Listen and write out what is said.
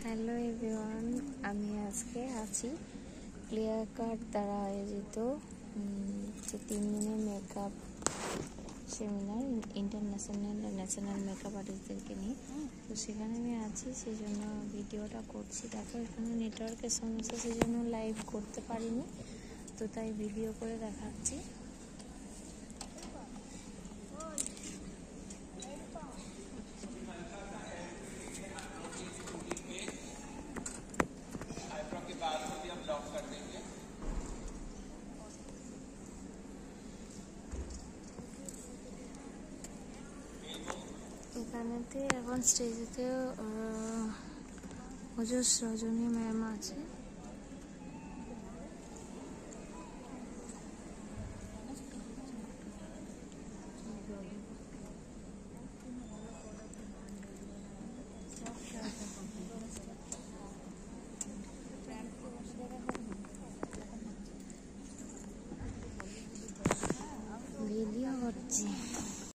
Hello everyone, আমি আজকে আছি ক্লিয়ার কাট দ্বারা আয়োজিত 3 দিনের makeup seminar international national makeup আর্টিস্টদেরকে নিয়ে। তো সেখানে আমি আছি, সেই জন্য ভিডিওটা করছি। দেখো এখানে নেটওয়ার্কের সমস্যা, সেই জন্য লাইভ করতে পারিনি, তো তাই ভিডিও করে দেখাচ্ছি। এখানেতে এখন স্টেজেতে হুজুর রজনী ম্যাম আছে। ভিডিও করছি।